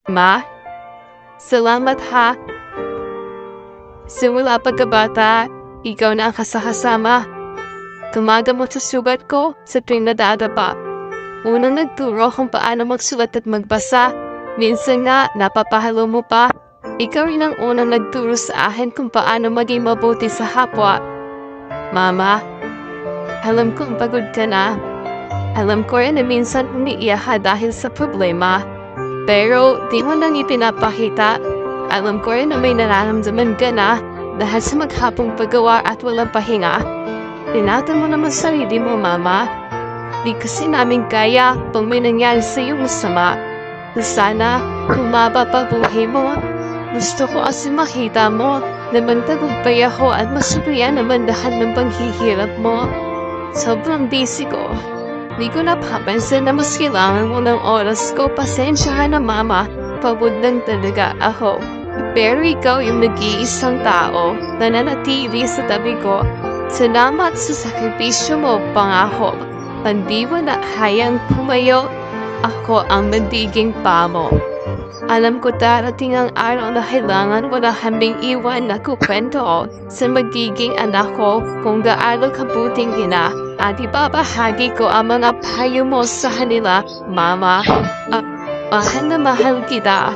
Ma, salamat ha. Simula pagkabata, ikaw na ang kasama. Gumagamot sa sugat ko sa tuwing nadadapa. Unang nagturo kung paano magsulat at magbasa. Minsan nga, napapahalo mo pa. Ikaw rin ang unang nagturo sa akin kung paano maging mabuti sa kapwa. Mama, alam kong pagod ka na. Alam ko rin na minsan umiiyak ka dahil sa problema. Pero di mo nang ipinapakita. Alam ko rin na may nararamdaman ka na dahil sa maghapong paggawa at walang pahinga. Tinatan mo naman sarili mo, Mama. Di kasi namin kaya pag may nangyari sa iyo masama. Sana humaba pa buhay mo. Gusto ko kasi makita mo na magtagumpay ako at masulian naman lahat ng paghihirap mo. Sobrang busy ko. Di ko napapansin na mas kailangan mo ng oras ko. Pasensya ka na, Mama. Pagod lang talaga ako. Pero ikaw yung nag-iisang tao na nanatili sa tabi ko. Salamat sa sakripisyo mo, pangako. Hindi mo na hayang pumayo. Ako ang magiging pamo. Alam ko darating ang araw na kailangan mo na kaming iwan na kukwento sa magiging anak ko kung gaano kabuting ina at ibabahagi ko ang mga payo mo sa kanila, Mama. Mahal na mahal kita.